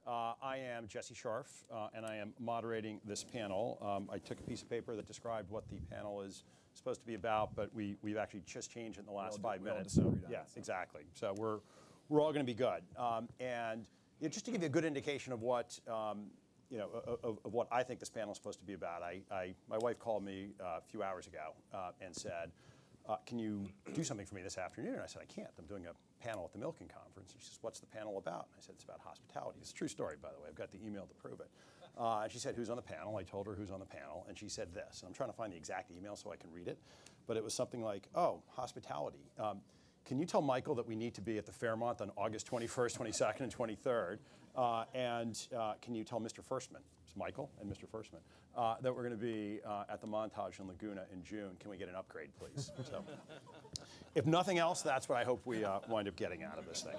I am Jesse Scharf, and I am moderating this panel. I took a piece of paper that described what the panel is supposed to be about, but we've actually just changed it in the last 5 minutes. So yeah, exactly. So we're all going to be good. And just to give you a good indication of what of what I think this panel is supposed to be about, my wife called me a few hours ago and said, can you do something for me this afternoon? And I said, I can't. I'm doing a panel at the Milken Conference. And she says, what's the panel about? And I said, it's about hospitality. It's a true story, by the way. I've got the email to prove it. And she said, who's on the panel? I told her who's on the panel. And she said this. And I'm trying to find the exact email so I can read it. But it was something like, oh, hospitality. Can you tell Michael that we need to be at the Fairmont on August 21st, 22nd, and 23rd? And can you tell Mr. Firstman, it's Michael and Mr. Firstman, that we're going to be at the Montage in Laguna in June? Can we get an upgrade, please? So, if nothing else, that's what I hope we wind up getting out of this thing.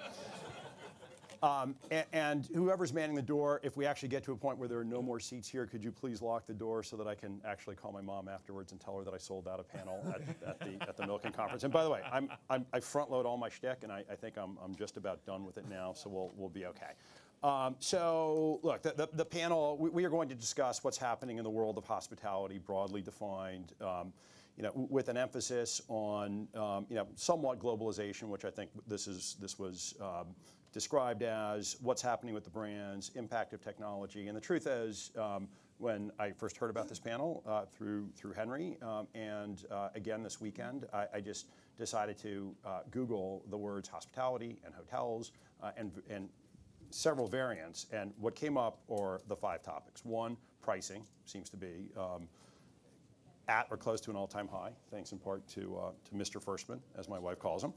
And whoever's manning the door, if we actually get to a point where there are no more seats here, could you please lock the door so that I can actually call my mom afterwards and tell her that I sold out a panel at the Milken Conference? And by the way, I front load all my shtick, and I think I'm just about done with it now, so we'll be okay. So look, the panel, we are going to discuss what's happening in the world of hospitality, broadly defined, with an emphasis on somewhat globalization, which I think this was described as what's happening with the brands, impact of technology. And the truth is, when I first heard about this panel through Henry, and again this weekend, I just decided to Google the words hospitality and hotels and several variants. And what came up are the 5 topics. 1, pricing seems to be at or close to an all-time high, thanks in part to Mr. Firstman, as my wife calls him.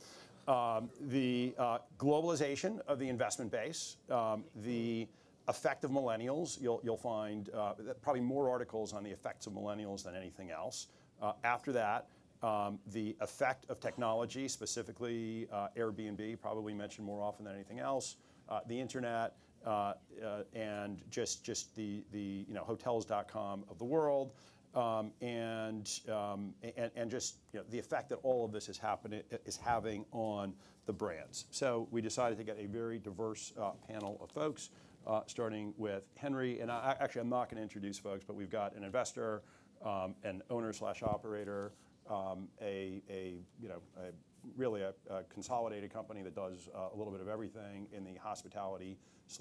The globalization of the investment base, the effect of millennials. You'll find probably more articles on the effects of millennials than anything else. After that, the effect of technology, specifically Airbnb, probably mentioned more often than anything else. The internet and just the hotels.com of the world. And just the effect that all of this is having on the brands. So we decided to get a very diverse panel of folks, starting with Henry. And I'm not going to introduce folks, but we've got an investor, an owner/operator, really a consolidated company that does a little bit of everything in the hospitality /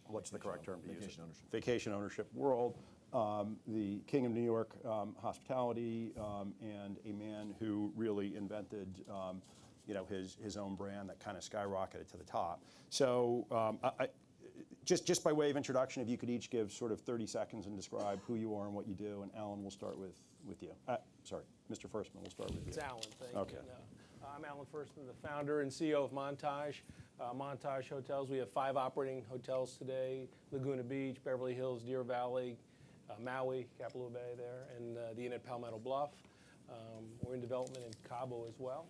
what's the correct term to use? Vacation ownership world. The King of New York hospitality, and a man who really invented his own brand that kind of skyrocketed to the top. So just by way of introduction, if you could each give sort of 30 seconds and describe who you are and what you do. And Alan, we'll start with you. Sorry, Mr. Firstman, we'll start with you. It's Alan, thank you. Okay. I'm Alan Firstman, the founder and CEO of Montage. Montage Hotels, we have 5 operating hotels today: Laguna Beach, Beverly Hills, Deer Valley, Maui, Capitol Bay there, and the Inn at Palmetto Bluff. We're in development in Cabo as well.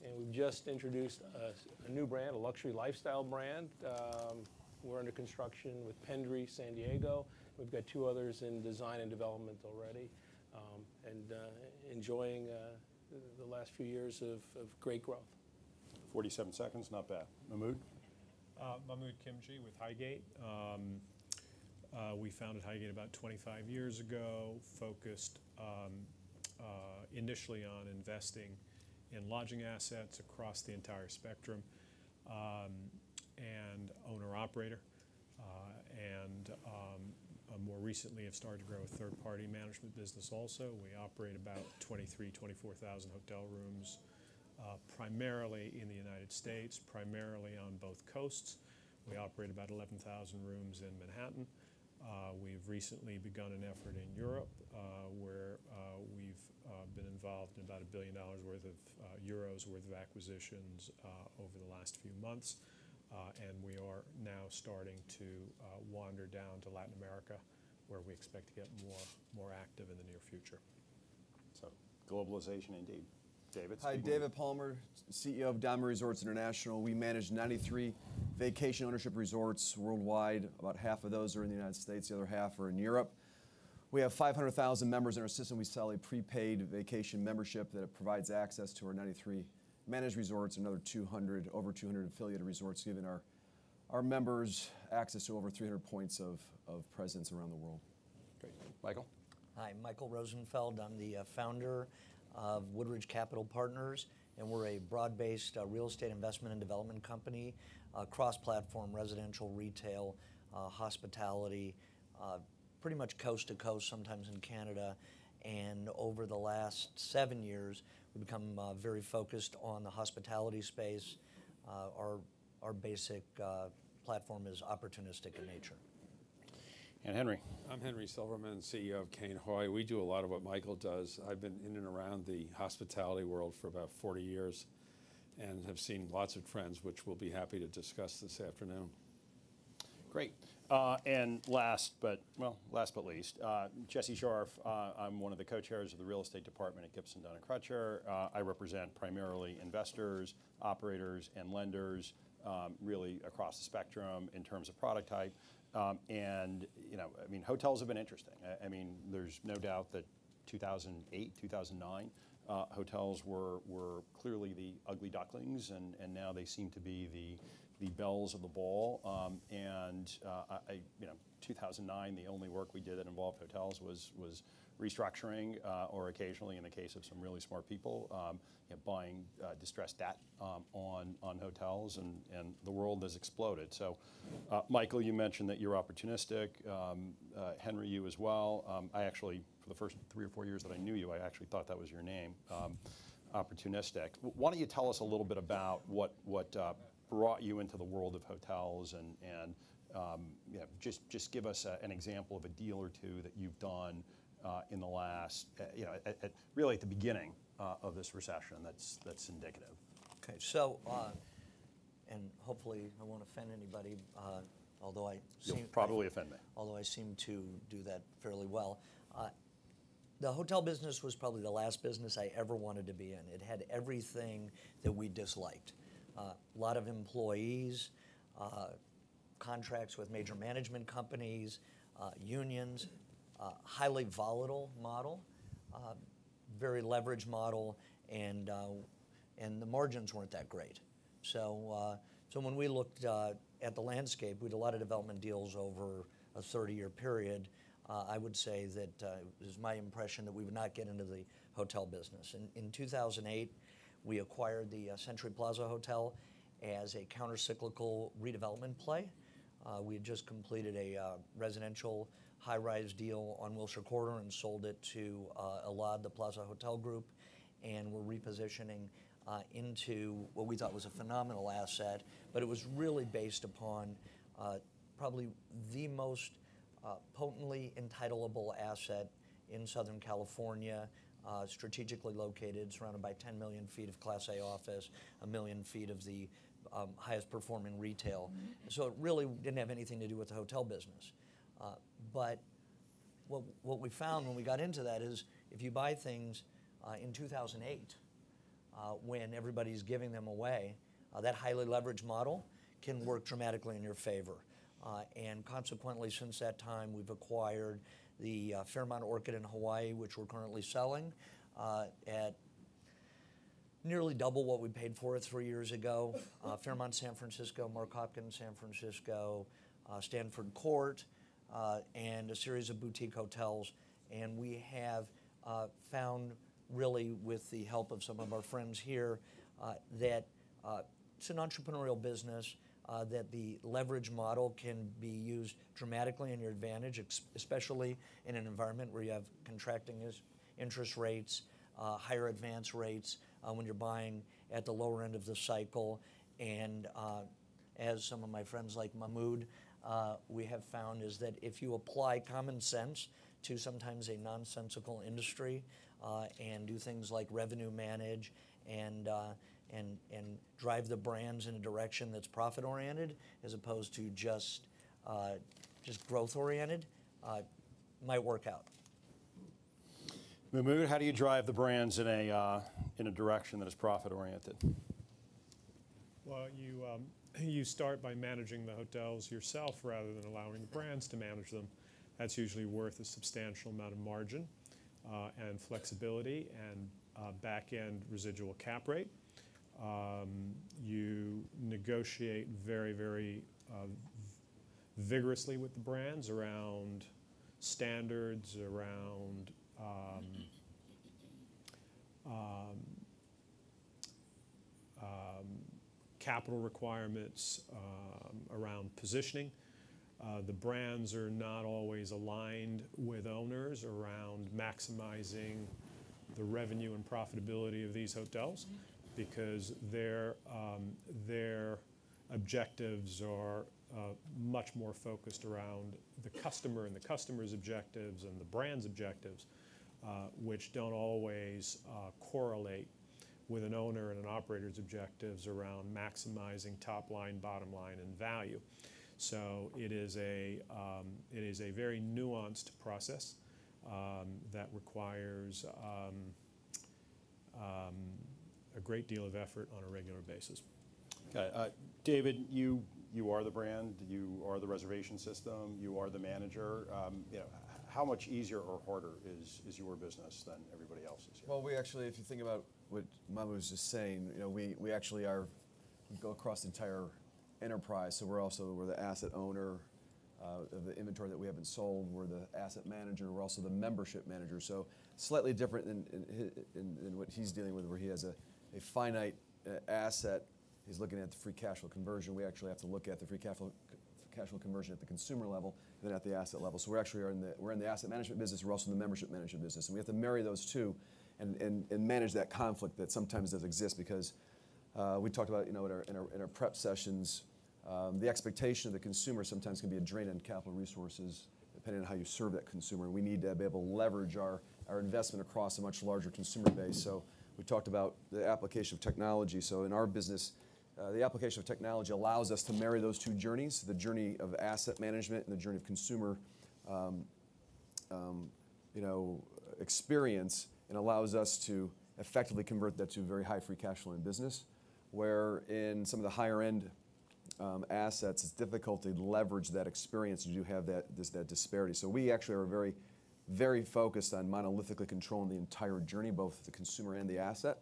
And we've just introduced a new brand, a luxury lifestyle brand. We're under construction with Pendry, San Diego. We've got 2 others in design and development already. And enjoying the last few years of great growth. 47 seconds, not bad. Mahmood? Mahmood Kimchi with Highgate. We founded Highgate about 25 years ago, focused initially on investing in lodging assets across the entire spectrum, and owner-operator, and more recently have started to grow a third-party management business also. We operate about 24,000 hotel rooms, primarily in the United States, primarily on both coasts. We operate about 11,000 rooms in Manhattan. We've recently begun an effort in Europe where we've been involved in about $1 billion worth of euros worth of acquisitions over the last few months. And we are now starting to wander down to Latin America, where we expect to get more active in the near future. So globalization indeed. David? Hi, David Palmer, CEO of Diamond Resorts International. We manage 93 vacation ownership resorts worldwide. About half of those are in the United States, the other half are in Europe. We have 500,000 members in our system. We sell a prepaid vacation membership that provides access to our 93 managed resorts, another over 200 affiliated resorts, giving our our members access to over 300 points of presence around the world. Great. Michael? Hi, Michael Rosenfeld. I'm the founder of Woodridge Capital Partners, and we're a broad-based real estate investment and development company, cross-platform residential, retail, hospitality, pretty much coast to coast, sometimes in Canada. And over the last 7 years, we've become very focused on the hospitality space. Our basic platform is opportunistic in nature. And Henry? I'm Henry Silverman, CEO of Kane Hoy. We do a lot of what Michael does. I've been in and around the hospitality world for about 40 years and have seen lots of trends, which we'll be happy to discuss this afternoon. Great. And last but least, Jesse Scharf. I'm one of the co-chairs of the real estate department at Gibson, Dunn & Crutcher. I represent primarily investors, operators, and lenders, really across the spectrum in terms of product type. And hotels have been interesting. There's no doubt that 2008, 2009, hotels were clearly the ugly ducklings, and now they seem to be the bells of the ball. 2009, the only work we did that involved hotels was restructuring, or occasionally, in the case of some really smart people, buying distressed debt on hotels, and the world has exploded. So, Michael, you mentioned that you're opportunistic. Henry, you as well. I actually, for the first 3 or 4 years that I knew you, I actually thought that was your name, opportunistic. Why don't you tell us a little bit about what brought you into the world of hotels, and just give us an example of a deal or two that you've done in the last, really at the beginning of this recession that's indicative. Okay, so, and hopefully I won't offend anybody, although You'll probably offend me. Although I seem to do that fairly well. The hotel business was probably the last business I ever wanted to be in. It had everything that we disliked. A lot of employees, contracts with major management companies, unions, highly volatile model, very leveraged model, and the margins weren't that great. So when we looked at the landscape, we did a lot of development deals over a 30-year period. I would say that it was my impression that we would not get into the hotel business. In 2008, we acquired the Century Plaza Hotel as a counter-cyclical redevelopment play. We had just completed a residential high-rise deal on Wilshire Corridor and sold it to Alad, the Plaza Hotel Group, and we're repositioning into what we thought was a phenomenal asset, but it was really based upon probably the most potently entitleable asset in Southern California, strategically located, surrounded by 10 million feet of Class A office, 1 million feet of the highest performing retail. So it really didn't have anything to do with the hotel business. But what we found when we got into that is if you buy things in 2008, when everybody's giving them away, that highly leveraged model can work dramatically in your favor. And consequently, since that time, we've acquired the Fairmont Orchid in Hawaii, which we're currently selling at nearly double what we paid for it 3 years ago. Fairmont San Francisco, Mark Hopkins San Francisco, Stanford Court, and a series of boutique hotels. And we have found, really with the help of some of our friends here, that it's an entrepreneurial business, that the leverage model can be used dramatically in your advantage, especially in an environment where you have contracting interest rates, higher advance rates when you're buying at the lower end of the cycle. And as some of my friends like Mahmood, we have found is that if you apply common sense to sometimes a nonsensical industry and do things like revenue manage and drive the brands in a direction that's profit-oriented as opposed to just growth-oriented, might work out. Mahmood, how do you drive the brands in a direction that is profit-oriented? Well, you start by managing the hotels yourself rather than allowing the brands to manage them. That's usually worth a substantial amount of margin and flexibility and back-end residual cap rate. You negotiate very, very vigorously with the brands around standards, around capital requirements, around positioning. The brands are not always aligned with owners around maximizing the revenue and profitability of these hotels, because their objectives are much more focused around the customer and the customer's objectives and the brand's objectives, which don't always correlate with an owner and an operator's objectives around maximizing top line, bottom line, and value. So it is a very nuanced process that requires a great deal of effort on a regular basis. Okay. David, you are the brand, you are the reservation system, you are the manager. How much easier or harder is your business than everybody else's here? Well, we actually, if you think about what Mama was just saying, we actually we go across the entire enterprise. So we're the asset owner of the inventory that we haven't sold. We're the asset manager. We're also the membership manager. So slightly different than what he's dealing with, where he has a finite asset. He's looking at the free cash flow conversion. We actually have to look at the free cash flow conversion at the consumer level, and then at the asset level. So we're in the asset management business. We're also in the membership management business, and we have to marry those two, and manage that conflict that sometimes does exist, because we talked about in our prep sessions, the expectation of the consumer sometimes can be a drain on capital resources, depending on how you serve that consumer. And we need to be able to leverage our investment across a much larger consumer base. So we talked about the application of technology. So in our business, the application of technology allows us to marry those two journeys, the journey of asset management and the journey of consumer experience, and allows us to effectively convert that to very high free cash flow in business, where in some of the higher end assets, it's difficult to leverage that experience. You do have that disparity. So we actually are very, very focused on monolithically controlling the entire journey, both the consumer and the asset.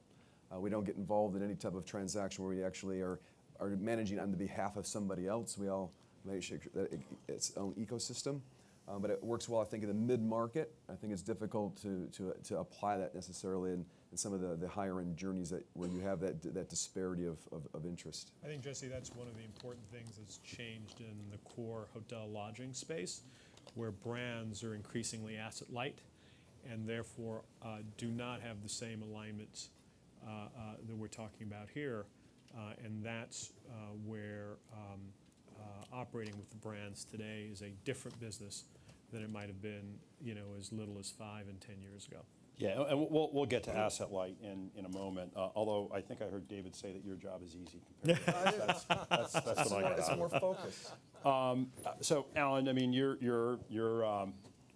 We don't get involved in any type of transaction where we actually are managing on the behalf of somebody else. We all make sure that it's own ecosystem. But it works well, I think, in the mid-market. I think it's difficult to apply that necessarily in some of the higher-end journeys where you have that disparity of interest. I think, Jesse, that's one of the important things that's changed in the core hotel lodging space, where brands are increasingly asset light and therefore do not have the same alignments that we're talking about here. And that's where operating with the brands today is a different business than it might have been, as little as 5 and 10 years ago. Yeah, and we'll get to asset light in a moment. Although I think I heard David say that your job is easy. That's what I got. It's more focused. So, Alan, I mean, you're or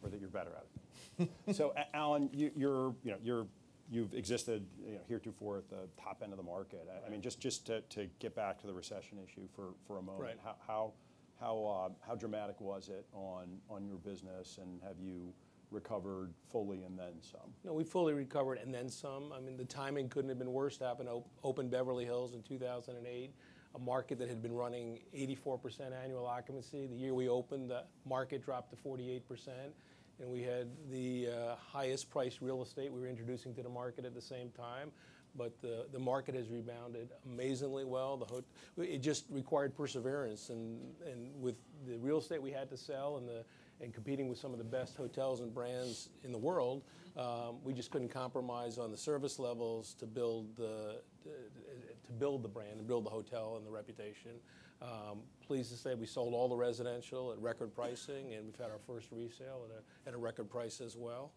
that you're better at it. So, Alan, you've existed heretofore at the top end of the market. I mean, just to get back to the recession issue for a moment. Right. How dramatic was it on your business, and have you recovered fully and then some? No, we fully recovered and then some. I mean, the timing couldn't have been worse to happen. Open Beverly Hills in 2008, a market that had been running 84% annual occupancy. The year we opened, the market dropped to 48%, and we had the highest priced real estate we were introducing to the market at the same time. But the market has rebounded amazingly well. It just required perseverance, and with the real estate we had to sell and competing with some of the best hotels and brands in the world, we just couldn't compromise on the service levels to build the brand and build the hotel and the reputation. Pleased to say we sold all the residential at record pricing, and we've had our first resale at a record price as well.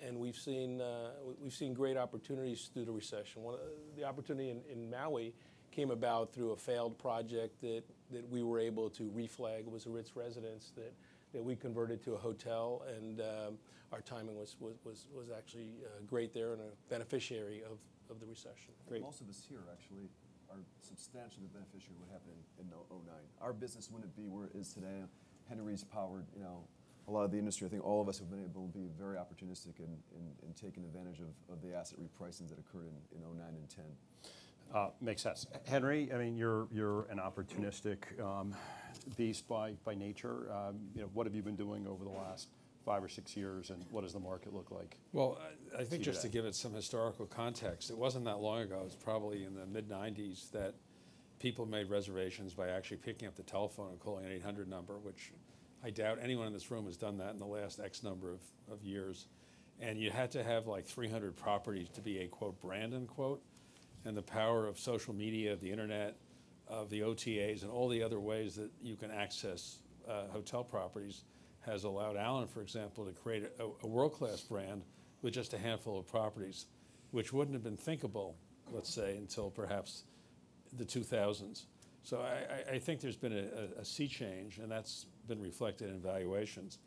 And we've seen great opportunities through the recession. The opportunity in Maui came about through a failed project that we were able to reflag. It was a Ritz residence that we converted to a hotel, and our timing was actually great there, and a beneficiary of the recession. Great. Most of us here actually are substantially the beneficiary of what happened in 2009. Our business wouldn't be where it is today. Henry's powered, a lot of the industry. I think all of us have been able to be very opportunistic in taking advantage of the asset repricings that occurred in 2009 and 2010. Makes sense. Henry, I mean, you're an opportunistic beast by nature. What have you been doing over the last 5 or 6 years, and what does the market look like? Well, I think just to today? give it some historical context, it wasn't that long ago, it was probably in the mid-90s that people made reservations by actually picking up the telephone and calling an 800 number, which I doubt anyone in this room has done that in the last X number of years. And you had to have like 300 properties to be a, quote, brand, unquote. And the power of social media, of the internet, of the OTAs, and all the other ways that you can access hotel properties has allowed Alan, for example, to create a world-class brand with just a handful of properties, which wouldn't have been thinkable, let's say, until perhaps the 2000s. So I think there's been a sea change, and that's been reflected in valuations.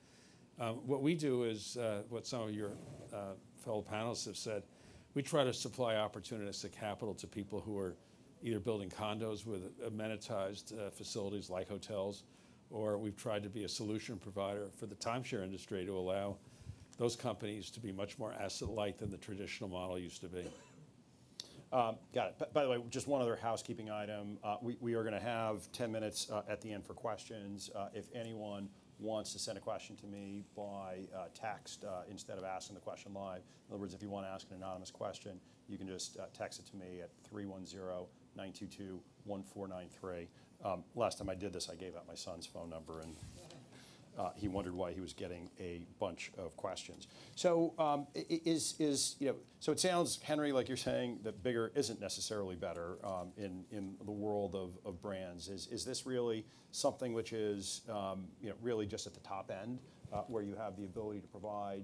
What we do is what some of your fellow panelists have said. We try to supply opportunistic capital to people who are either building condos with amenitized facilities like hotels, or we've tried to be a solution provider for the timeshare industry to allow those companies to be much more asset-light than the traditional model used to be. Got it. By the way, just one other housekeeping item. We are going to have 10 minutes at the end for questions. If anyone wants to send a question to me by text instead of asking the question live. In other words, if you want to ask an anonymous question, you can just text it to me at 310-922-1493. Last time I did this, I gave out my son's phone number, and he wondered why he was getting a bunch of questions. So so it sounds, Henry, like you're saying that bigger isn't necessarily better in the world of brands. Is this really something which is really just at the top end, where you have the ability to provide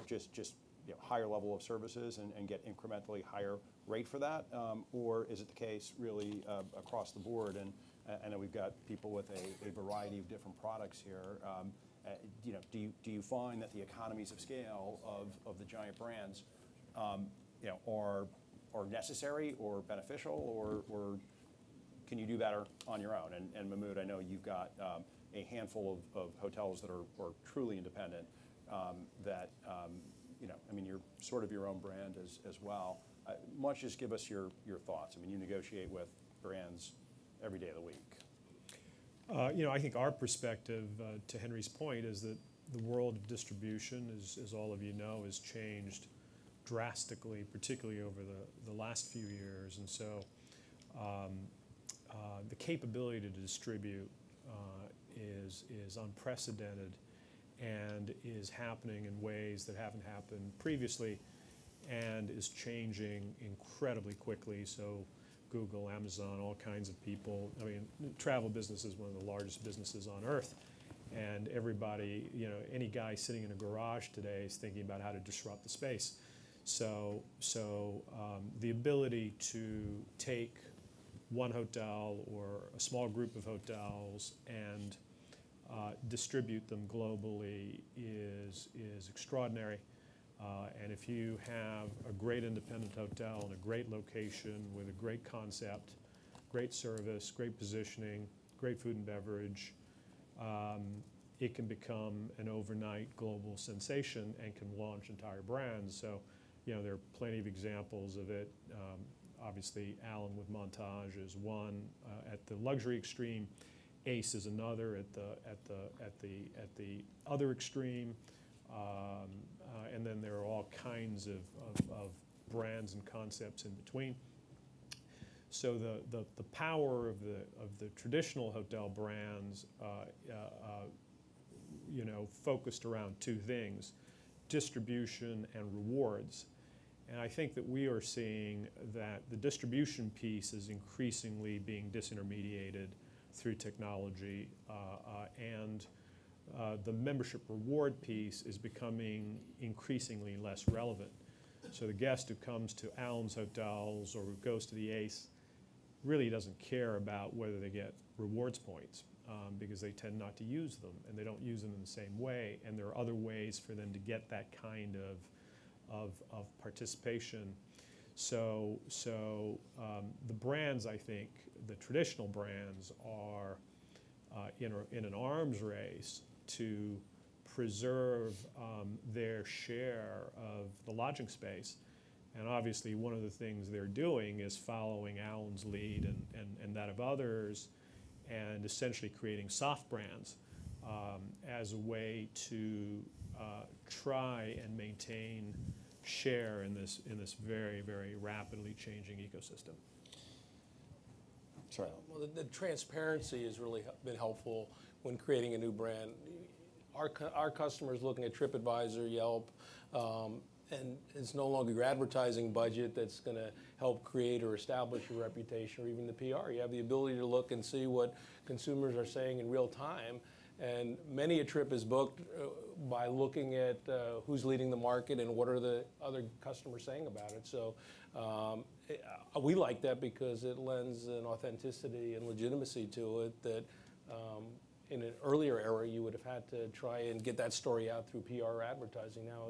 just higher level of services and get incrementally higher rate for that, or is it the case really across the board? And I know we've got people with a variety of different products here. Do you find that the economies of scale of the giant brands, are necessary or beneficial, or can you do better on your own? And Mahmood, I know you've got a handful of hotels that are truly independent. I mean, you're sort of your own brand as well. Why don't you just give us your thoughts? I mean, you negotiate with brands every day of the week. I think our perspective, to Henry's point, is that the world of distribution, as all of you know, has changed drastically, particularly over the last few years. And so the capability to distribute is unprecedented and is happening in ways that haven't happened previously and is changing incredibly quickly. So Google, Amazon, all kinds of people. I mean, the travel business is one of the largest businesses on earth. And everybody, any guy sitting in a garage today is thinking about how to disrupt the space. So the ability to take one hotel or a small group of hotels and distribute them globally is extraordinary. And if you have a great independent hotel in a great location with a great concept, great service, great positioning, great food and beverage, it can become an overnight global sensation and can launch entire brands. So, there are plenty of examples of it. Obviously, Alan with Montage is one at the luxury extreme. Ace is another at the other extreme. And then there are all kinds of brands and concepts in between. So the power of the traditional hotel brands, focused around two things: distribution and rewards. And I think that we are seeing that the distribution piece is increasingly being disintermediated through technology, and the membership reward piece is becoming increasingly less relevant. So the guest who comes to Alan's hotels or who goes to the Ace really doesn't care about whether they get rewards points, because they tend not to use them, and they don't use them in the same way, and there are other ways for them to get that kind of participation. So the brands, I think, the traditional brands are in an arms race to preserve their share of the lodging space, And obviously, one of the things they're doing is following Alan's lead and that of others, and essentially creating soft brands as a way to try and maintain share in this very, very rapidly changing ecosystem. Sorry. Well, the transparency has really been helpful when creating a new brand. Our customers looking at TripAdvisor, Yelp, and it's no longer your advertising budget that's going to help create or establish your reputation, or even the PR. You have the ability to look and see what consumers are saying in real time. And many a trip is booked by looking at who's leading the market and what are the other customers saying about it. So we like that because it lends an authenticity and legitimacy to it that in an earlier era you would have had to try and get that story out through PR advertising. Now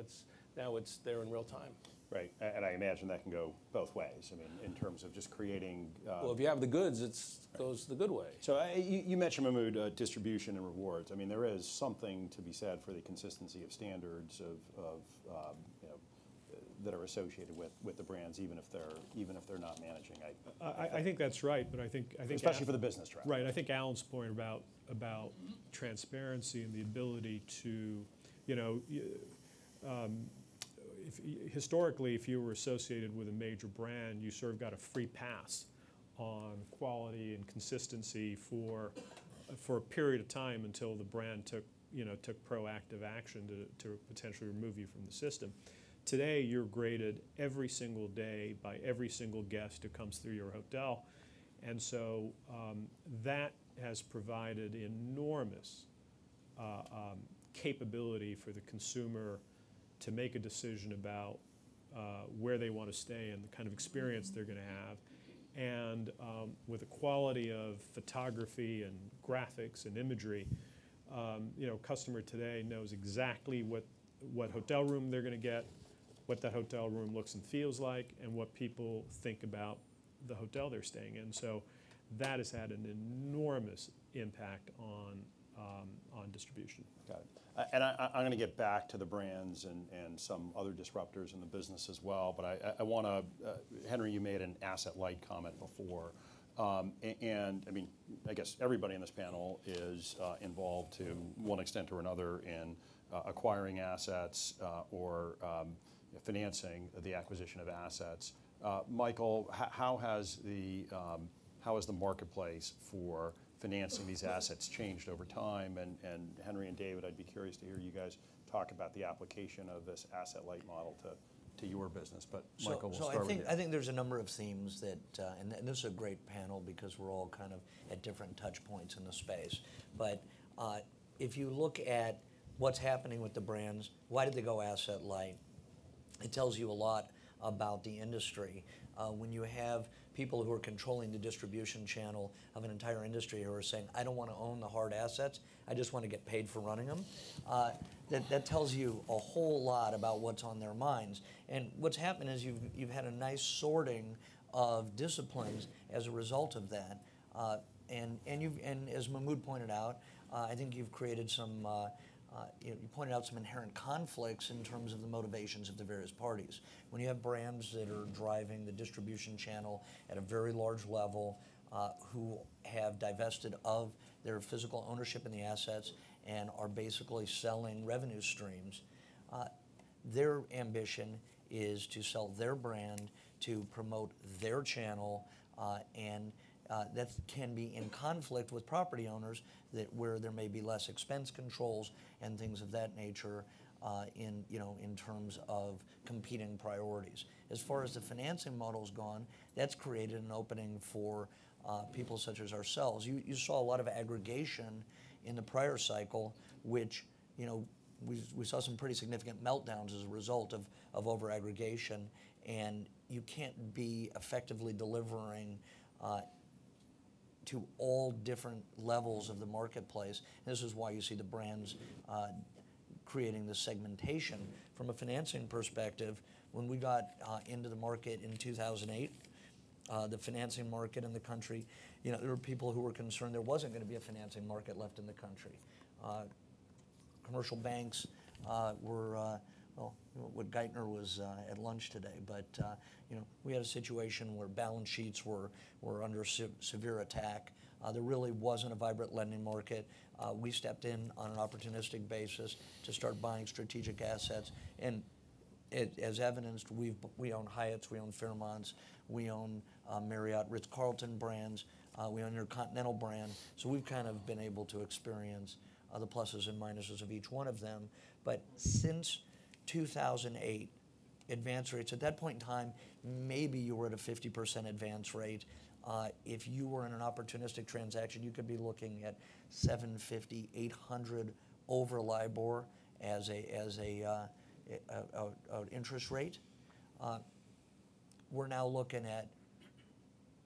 it's there in real time. Right, and I imagine that can go both ways. I mean, in terms of just creating. Well, if you have the goods, it goes the good way. So you mentioned, Mahmood, distribution and rewards. I mean, there is something to be said for the consistency of standards of you know, that are associated with the brands, even if they're not managing. I think that's right, but I think especially for the business travel. Right, I think Alan's point about transparency and the ability to, you know. Historically, if you were associated with a major brand, you sort of got a free pass on quality and consistency for a period of time until the brand took proactive action to potentially remove you from the system. Today, you're graded every single day by every single guest who comes through your hotel, and so that has provided enormous capability for the consumer to make a decision about where they want to stay and the kind of experience they're going to have. And with the quality of photography and graphics and imagery, customer today knows exactly what hotel room they're going to get, what that hotel room looks and feels like, and what people think about the hotel they're staying in. So that has had an enormous impact on distribution. Got it. And I'm going to get back to the brands and some other disruptors in the business as well, but I want to, Henry, you made an asset-light comment before. And I mean, I guess everybody in this panel is involved to one extent or another in acquiring assets or financing the acquisition of assets. Michael, how has the marketplace for financing these assets changed over time? And Henry and David, I'd be curious to hear you guys talk about the application of this asset-light model to your business. But Michael, we'll start with you. I think there's a number of themes that, and this is a great panel because we're all kind of at different touch points in the space. But if you look at what's happening with the brands, why did they go asset-light? It tells you a lot about the industry. When you have people who are controlling the distribution channel of an entire industry who are saying, I don't want to own the hard assets, I just want to get paid for running them, that tells you a whole lot about what's on their minds. And what's happened is you've had a nice sorting of disciplines as a result of that. And as Mahmood pointed out, I think you've created some you pointed out some inherent conflicts in terms of the motivations of the various parties. When you have brands that are driving the distribution channel at a very large level, who have divested of their physical ownership in the assets and are basically selling revenue streams, their ambition is to sell their brand, to promote their channel, and that can be in conflict with property owners where there may be less expense controls and things of that nature in terms of competing priorities. As far as the financing model's gone, that's created an opening for people such as ourselves. You saw a lot of aggregation in the prior cycle, which we saw some pretty significant meltdowns as a result of over-aggregation, and you can't be effectively delivering to all different levels of the marketplace. And this is why you see the brands creating the segmentation. From a financing perspective, when we got into the market in 2008, the financing market in the country, there were people who were concerned there wasn't going to be a financing market left in the country. Commercial banks were well, what Geithner was at lunch today, but we had a situation where balance sheets were under severe attack. There really wasn't a vibrant lending market. We stepped in on an opportunistic basis to start buying strategic assets, and as evidenced, we own Hyatts, we own Fairmonts, we own Marriott, Ritz-Carlton brands, we own your Continental brand. So we've kind of been able to experience the pluses and minuses of each one of them. But since 2008, advance rates, at that point in time, maybe you were at a 50% advance rate. If you were in an opportunistic transaction, you could be looking at 750, 800 over LIBOR as a interest rate. We're now looking at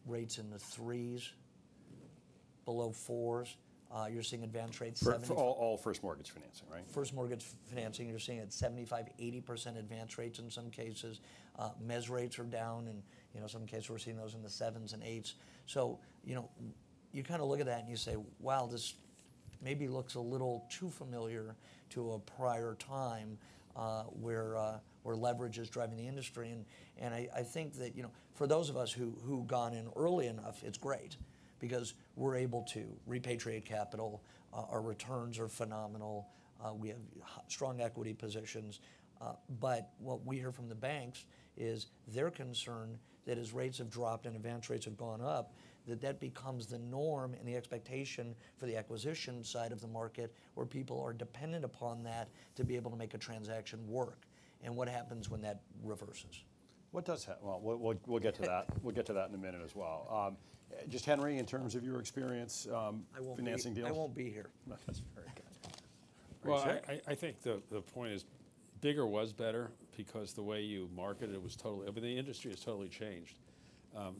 rates in the 3s, below 4s. You're seeing advance rates. For all first mortgage financing, right? First mortgage financing, you're seeing at 75, 80% advance rates in some cases. Mezz rates are down, and some cases we're seeing those in the 7s and 8s. So you kind of look at that and you say, wow, this maybe looks a little too familiar to a prior time where leverage is driving the industry. And I think that for those of us who gone in early enough, it's great, because we're able to repatriate capital. Our returns are phenomenal. We have strong equity positions. But what we hear from the banks is they're concerned that as rates have dropped and advance rates have gone up, that becomes the norm and the expectation for the acquisition side of the market, where people are dependent upon that to be able to make a transaction work. And what happens when that reverses? What does happen? Well, we'll get to that. We'll get to that in a minute as well. Just Henry, in terms of your experience financing deals? I won't be here. That's very good. Well, I think the point is, bigger was better, because the way you marketed it was totally, the industry has totally changed.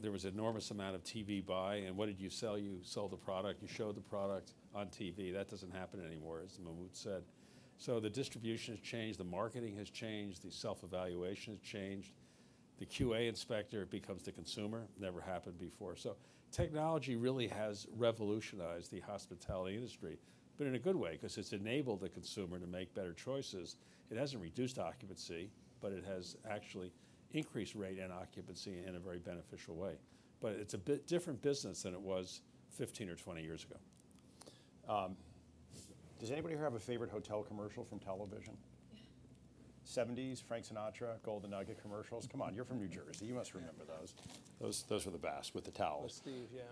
There was an enormous amount of TV buy, and what did you sell? You sold the product, you showed the product on TV. That doesn't happen anymore, as Mahmood said. So the distribution has changed, the marketing has changed, the self-evaluation has changed. The QA inspector becomes the consumer, never happened before. So technology really has revolutionized the hospitality industry, but in a good way, because it's enabled the consumer to make better choices. It hasn't reduced occupancy, but it has actually increased rate and occupancy in a very beneficial way. But it's a bit different business than it was 15 or 20 years ago. Does anybody here have a favorite hotel commercial from television? 70s, Frank Sinatra, Golden Nugget commercials. Come on, you're from New Jersey. You must remember those. Those were the best, with the towels. With Steve, yeah.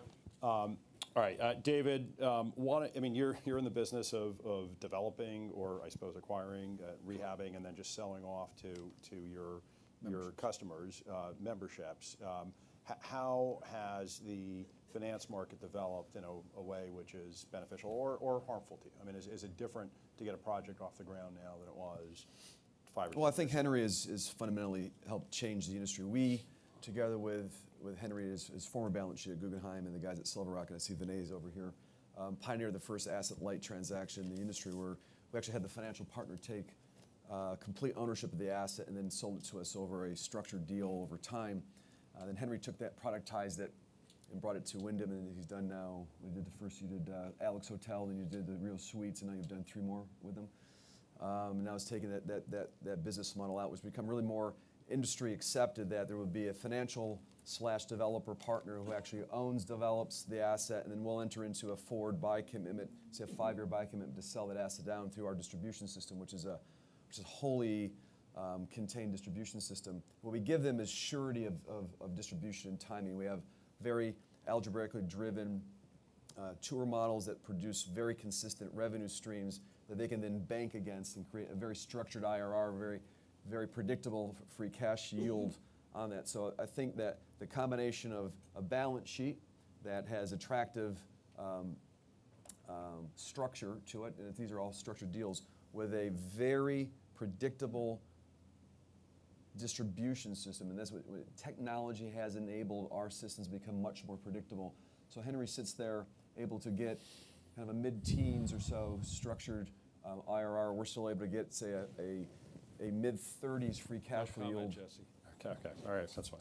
All right, David. You're in the business of developing, or I suppose acquiring, rehabbing, and then just selling off to your customers, memberships. How has the finance market developed in a way which is beneficial or harmful to you? I mean, is it different to get a project off the ground now than it was 5 or 10 years ago? Well, I think Henry has fundamentally helped change the industry. We, together with Henry, his former balance sheet at Guggenheim, and the guys at Silver Rock, and I see Vinay's over here, pioneered the first asset-light transaction in the industry, where we actually had the financial partner take complete ownership of the asset and then sold it to us over a structured deal over time. Then Henry took that, productized it, and brought it to Wyndham, and he's done now. We did the first, you did Alex Hotel, then you did the Rio Suites, and now you've done 3 more with them. And now it's taking that business model out, which has become really more industry accepted, that there would be a financial/developer partner who actually owns, develops the asset, and then we'll enter into a forward buy commitment, say a 5-year buy commitment, to sell that asset down through our distribution system, which is a wholly contained distribution system. What we give them is surety of distribution and timing. We have very algebraically driven tour models that produce very consistent revenue streams that they can then bank against and create a very structured IRR, very, very predictable free cash yield on that. So I think that the combination of a balance sheet that has attractive structure to it, and these are all structured deals, with a very predictable distribution system, and that's what technology has enabled our systems to become much more predictable. So Henry sits there able to get kind of a mid-teens or so structured IRR. We're still able to get, say, a mid-30s free cash flow yield. Jesse. Okay, all right, that's fine.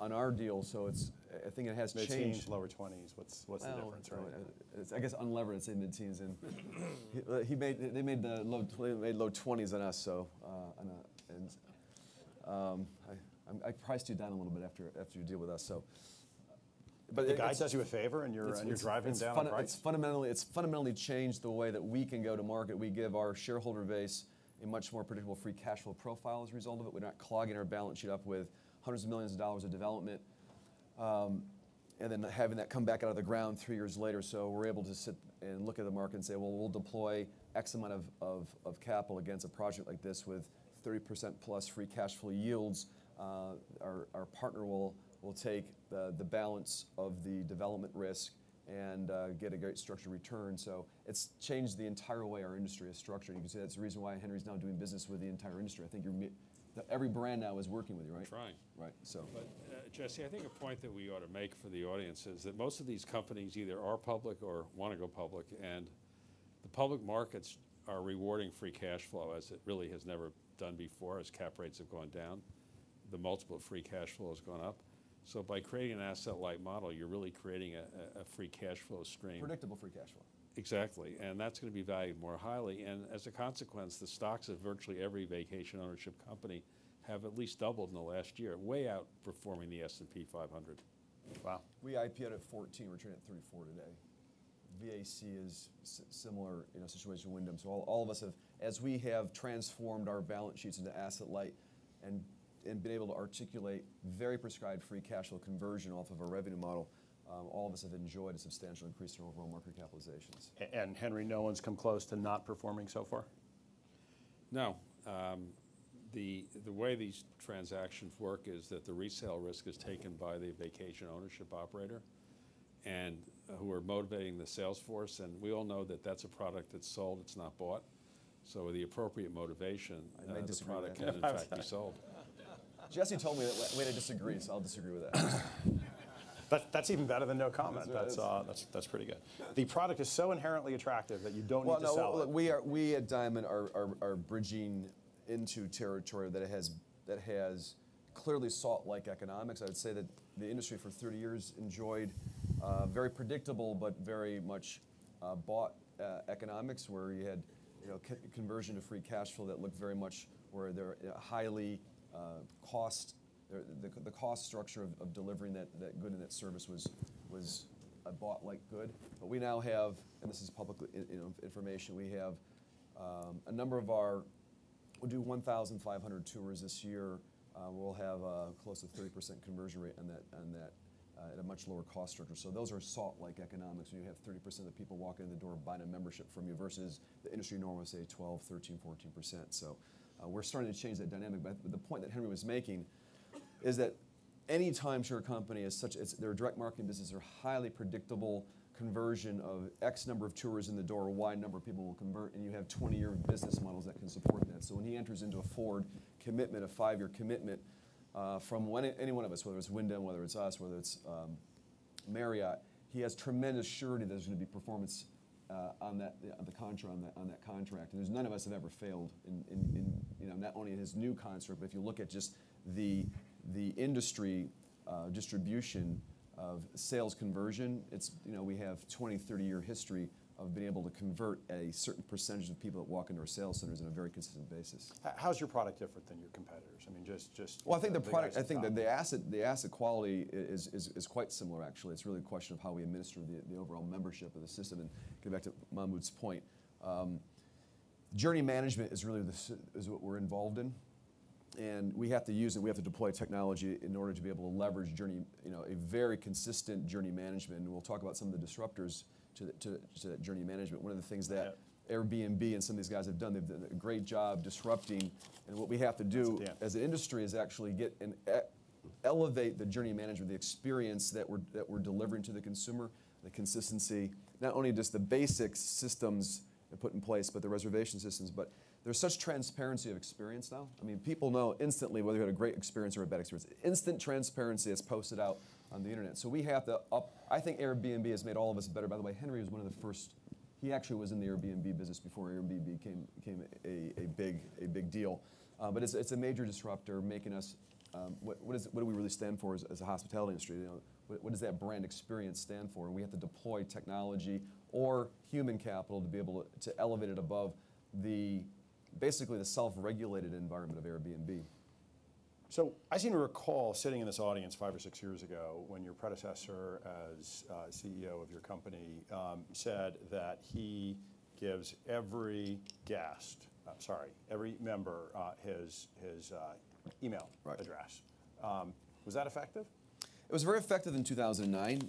On our deal, so I think it has Mid-teens, changed. lower 20s. What's the difference, right? I guess unlevered, I'd say mid-teens, and they made the low 20s on us. So, I priced you down a little bit after you deal with us. So, but the guy does you a favor, and you're driving down on price. It's fundamentally changed the way that we can go to market. We give our shareholder base a much more predictable free cash flow profile as a result of it. We're not clogging our balance sheet up with hundreds of millions of dollars of development, and then having that come back out of the ground 3 years later. So we're able to sit and look at the market and say, well, we'll deploy X amount of capital against a project like this with 30% plus free cash flow yields. Our partner will take the balance of the development risk and get a great structured return. So it's changed the entire way our industry is structured. You can see that's the reason why Henry's now doing business with the entire industry. I think every brand now is working with you, right? Trying. Right. So. But Jesse, I think a point that we ought to make for the audience is that most of these companies either are public or want to go public, and the public markets are rewarding free cash flow as it really has never done before. As cap rates have gone down, the multiple of free cash flow has gone up. So by creating an asset-light model, you're really creating a free cash flow stream. Predictable free cash flow. Exactly, and that's going to be valued more highly. And as a consequence, the stocks of virtually every vacation ownership company have at least doubled in the last year, way outperforming the S&P 500. Wow. We IPO'd at 14. We're trading at 34 today. VAC is similar, situation with Wyndham. So all of us have, as we have transformed our balance sheets into asset-light and been able to articulate very prescribed free cash flow conversion off of our revenue model, all of us have enjoyed a substantial increase in our overall market capitalizations. And Henry, no one's come close to not performing so far? No. The way these transactions work is that the resale risk is taken by the vacation ownership operator, and who are motivating the sales force. And we all know that that's a product that's sold, it's not bought. So with the appropriate motivation, the product can in fact be sold. Jesse told me that way to disagree, so I'll disagree with that. That's even better than no comment. That's pretty good. The product is so inherently attractive that you don't need to sell it. Look, we at Diamond are bridging into territory that has clearly salt-like economics. I would say that the industry for 30 years enjoyed very predictable but very much bought economics, where you had conversion to free cash flow that looked very much where they're highly the cost structure of delivering that good and that service was a bought-like good. But we now have, and this is public information, we have a number of we'll do 1,500 tours this year. We'll have close to 30% conversion rate on that at a much lower cost structure. So those are salt-like economics when you have 30% of the people walking in the door buying a membership from you versus the industry norm of, say, 12, 13, 14%. So we're starting to change that dynamic. But the point that Henry was making is that any timeshare company is their direct marketing business are highly predictable conversion of X number of tours in the door, Y number of people will convert, and you have 20-year business models that can support that. So when he enters into a forward commitment, a 5-year commitment from any one of us, whether it's Wyndham, whether it's us, whether it's Marriott, he has tremendous surety that there's going to be performance on that contract. And there's none of us have ever failed in not only in his new construct, but if you look at just the industry distribution of sales conversion, we have 20, 30-year history of being able to convert a certain percentage of people that walk into our sales centers on a very consistent basis. How's your product different than your competitors? I mean, just. Well, I think the asset quality is quite similar. Actually, it's really a question of how we administer the overall membership of the system. And get back to Mahmoud's point, journey management is really is what we're involved in. And we have to use it. We have to deploy technology in order to be able to leverage journey, a very consistent journey management. And we'll talk about some of the disruptors to that journey management. One of the things that Airbnb and some of these guys have done, they've done a great job disrupting. And what we have to do as an industry is actually get and elevate the journey management, the experience that we're delivering to the consumer, the consistency, not only just the basic systems put in place, but the reservation systems. But there's such transparency of experience now. I mean, people know instantly whether you had a great experience or a bad experience. Instant transparency is posted out on the internet. So we have to I think Airbnb has made all of us better. By the way, Henry was one of the first. He actually was in the Airbnb business before Airbnb became a big deal. But it's a major disruptor, making us what do we really stand for as a hospitality industry? You know, what does that brand experience stand for? And we have to deploy technology or human capital to be able to elevate it above basically the self-regulated environment of Airbnb. So I seem to recall sitting in this audience 5 or 6 years ago when your predecessor as CEO of your company said that he gives every guest, every member his email address. Was that effective? It was very effective in 2009.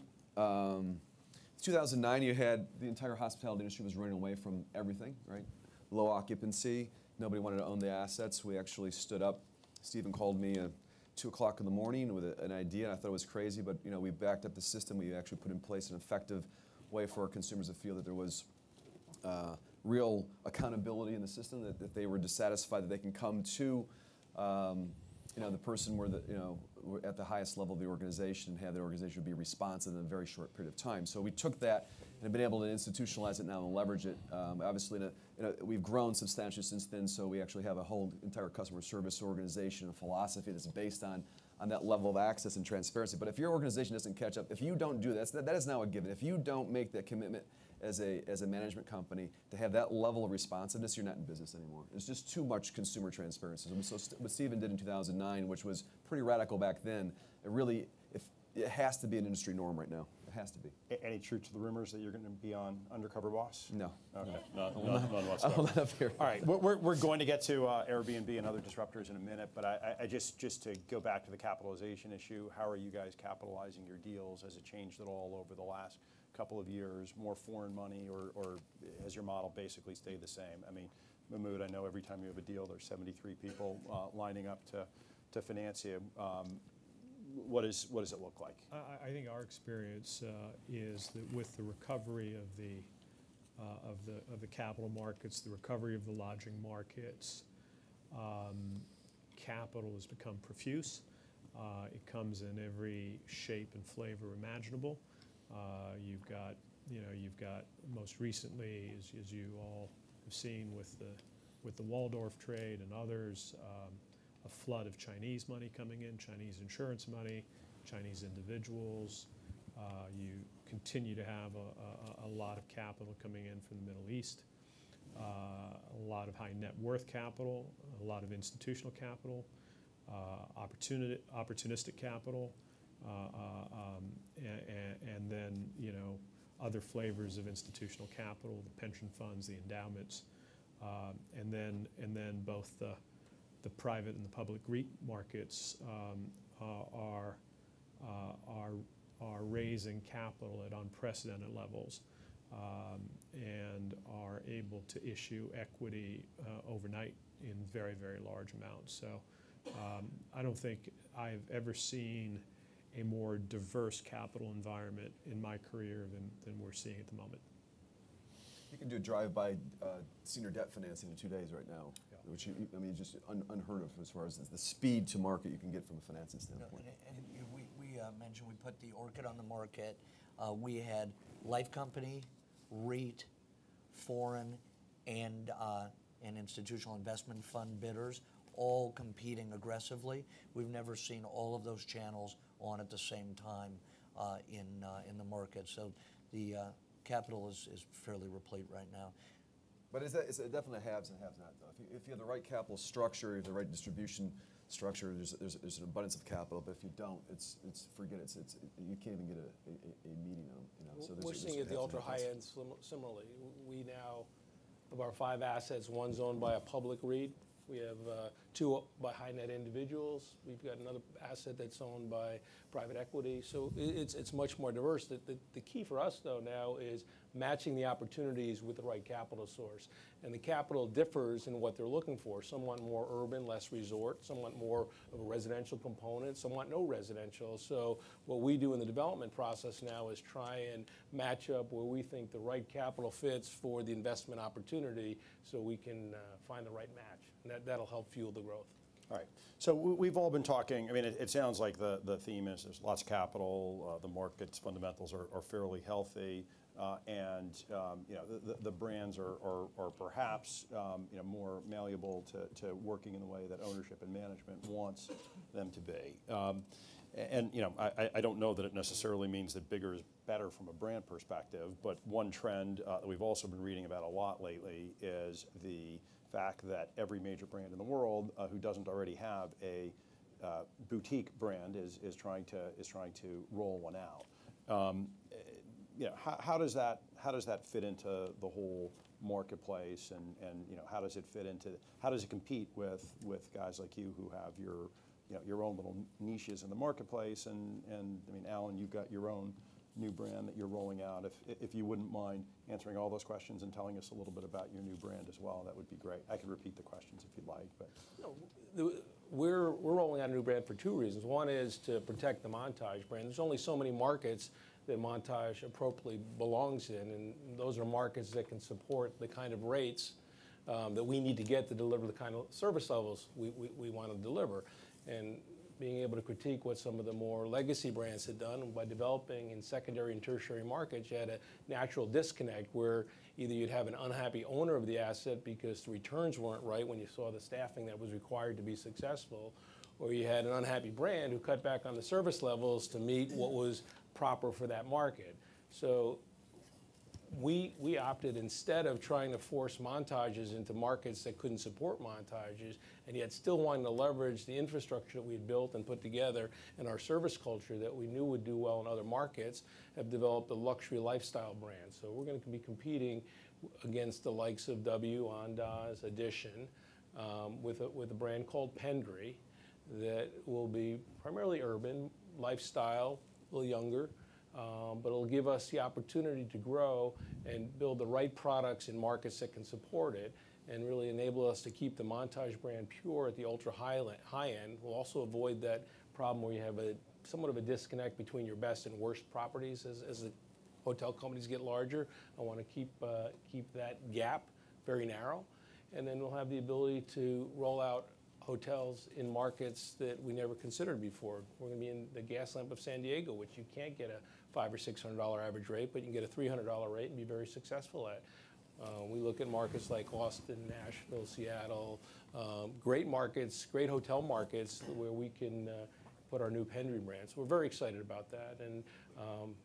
2009, you had the entire hospitality industry was running away from everything, right? Low occupancy. Nobody wanted to own the assets. We actually stood up. Stephen called me at 2 o'clock in the morning with an idea, and I thought it was crazy, but you know, we backed up the system. We actually put in place an effective way for our consumers to feel that there was real accountability in the system, that if they were dissatisfied, that they can come to you know, the person at the highest level of the organization and have the organization be responsive in a very short period of time. So we took that and have been able to institutionalize it now and leverage it. Obviously, we've grown substantially since then, so we actually have a whole entire customer service organization and philosophy that's based on that level of access and transparency. But if your organization doesn't catch up, if you don't do that, that is now a given. If you don't make that commitment as a management company to have that level of responsiveness, you're not in business anymore. There's just too much consumer transparency. So what Stephen did in 2009, which was pretty radical back then, it has to be an industry norm right now. It has to be. Any truth to the rumors that you're going to be on Undercover Boss? No. Okay. None whatsoever. I'll not here. All right, we're going to get to Airbnb and other disruptors in a minute, but I just to go back to the capitalization issue, how are you guys capitalizing your deals? Has it changed at all over the last couple of years? More foreign money, or has your model basically stayed the same? I mean, Mahmood, I know every time you have a deal, there's 73 people lining up to finance you. What does it look like? I think our experience is that with the recovery of the capital markets, the recovery of the lodging markets, capital has become profuse. It comes in every shape and flavor imaginable. You've got most recently, as you all have seen with the Waldorf trade and others, a flood of Chinese money coming in, Chinese insurance money, Chinese individuals. You continue to have a lot of capital coming in from the Middle East, a lot of high net worth capital, a lot of institutional capital, opportunistic capital, and then other flavors of institutional capital, the pension funds, the endowments, and then both the private and the public REIT markets are raising capital at unprecedented levels and are able to issue equity overnight in very, very large amounts. So I don't think I've ever seen a more diverse capital environment in my career than we're seeing at the moment. You can do a drive-by senior debt financing in 2 days right now, which just unheard of as far as the speed to market you can get from a financing standpoint. And we mentioned we put the Orchid on the market. We had life company, REIT, foreign, and institutional investment fund bidders all competing aggressively. We've never seen all of those channels on at the same time in the market. So the capital is fairly replete right now. But it's definitely haves and have-not, though. If you have the right capital structure, the right distribution structure, there's an abundance of capital. But if you don't, forget it. You can't even get a meeting on them. So we're seeing at the ultra high end similarly. We now, of our 5 assets, one's owned by a public REIT. We have 2 by high net individuals. We've got another asset that's owned by private equity. So it's much more diverse. The key for us, though, now is matching the opportunities with the right capital source. And the capital differs in what they're looking for. Some want more urban, less resort. Some want more of a residential component. Some want no residential. So what we do in the development process now is try and match up where we think the right capital fits for the investment opportunity so we can find the right match. And that'll help fuel the growth. All right. So we've all been talking. I mean, it sounds like the theme is there's lots of capital. The market's fundamentals are fairly healthy. The brands are perhaps more malleable to working in the way that ownership and management wants them to be. I don't know that it necessarily means that bigger is better from a brand perspective, but one trend that we've also been reading about a lot lately is the fact that every major brand in the world who doesn't already have a boutique brand is trying to roll one out. How does that fit into the whole marketplace, and how does it compete with guys like you who have your own little niches in the marketplace? And I mean, Alan, you've got your own new brand that you're rolling out. If you wouldn't mind answering all those questions and telling us a little bit about your new brand as well, that would be great. I could repeat the questions if you'd like, but. We're rolling out a new brand for two reasons. One is to protect the Montage brand. There's only so many markets that Montage appropriately belongs in, and those are markets that can support the kind of rates that we need to get to deliver the kind of service levels we want to deliver. And being able to critique what some of the more legacy brands had done by developing in secondary and tertiary markets, you had a natural disconnect where either you'd have an unhappy owner of the asset because the returns weren't right when you saw the staffing that was required to be successful, or you had an unhappy brand who cut back on the service levels to meet what was proper for that market. So we opted, instead of trying to force Montages into markets that couldn't support Montages, and yet still wanting to leverage the infrastructure that we had built and put together and our service culture that we knew would do well in other markets, have developed a luxury lifestyle brand. So we're going to be competing against the likes of W, Andaz, Edition, with a brand called Pendry that will be primarily urban, lifestyle, a little younger, but it'll give us the opportunity to grow and build the right products in markets that can support it, and really enable us to keep the Montage brand pure at the ultra high end. We'll also avoid that problem where you have somewhat of a disconnect between your best and worst properties as the hotel companies get larger. I want to keep that gap very narrow, and then we'll have the ability to roll out hotels in markets that we never considered before. We're going to be in the gas lamp of San Diego, which you can't get a $500 or $600 average rate, but you can get a $300 rate and be very successful at. We look at markets like Austin, Nashville, Seattle, great markets, great hotel markets where we can put our new Pendry brand. So we're very excited about that. And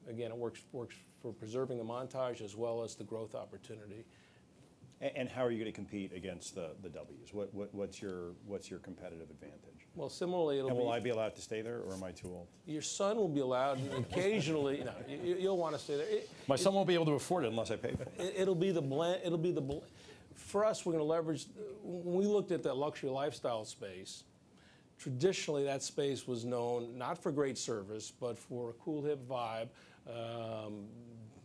again, it works for preserving the Montage as well as the growth opportunity. And how are you going to compete against the W's? What's your competitive advantage? Well, similarly, will I be allowed to stay there, or am I too old? Your son will be allowed, and occasionally, you'll want to stay there. My son won't be able to afford it unless I pay for it. It'll be the blend. For us, we're going to leverage. When we looked at that luxury lifestyle space, traditionally that space was known not for great service, but for a cool, hip vibe.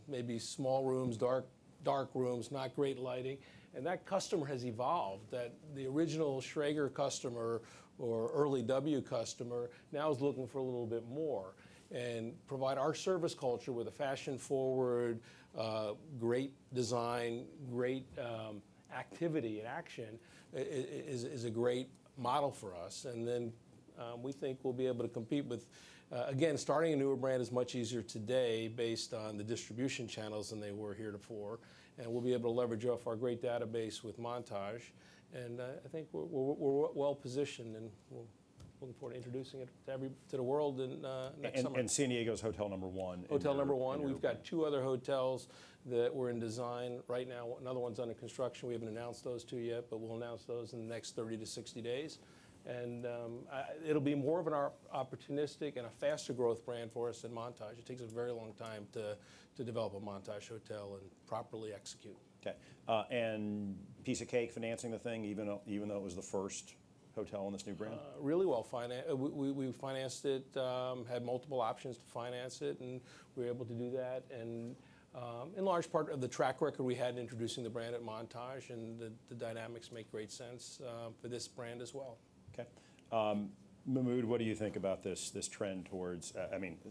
Maybe small rooms, dark rooms, not great lighting, and that customer has evolved. That the original Schrager customer or early W customer now is looking for a little bit more, and provide our service culture with a fashion-forward, great design, great activity and action is a great model for us. And then we think we'll be able to compete with. Again, starting a newer brand is much easier today based on the distribution channels than they were heretofore, and we'll be able to leverage off our great database with Montage, and I think we're well positioned, and we're looking forward to introducing it to the world in next summer. And San Diego's hotel number one. Hotel number one. We've got two other hotels that we're in design right now. Another one's under construction. We haven't announced those two yet, but we'll announce those in the next 30 to 60 days. And it'll be more of an opportunistic and a faster growth brand for us than Montage. It takes a very long time to develop a Montage hotel and properly execute. Okay. And piece of cake financing the thing, even though it was the first hotel in this new brand? Really well financed. We financed it, had multiple options to finance it, and we were able to do that. And in large part of the track record we had in introducing the brand at Montage, and the dynamics make great sense for this brand as well. Okay. Mahmood, what do you think about this trend towards,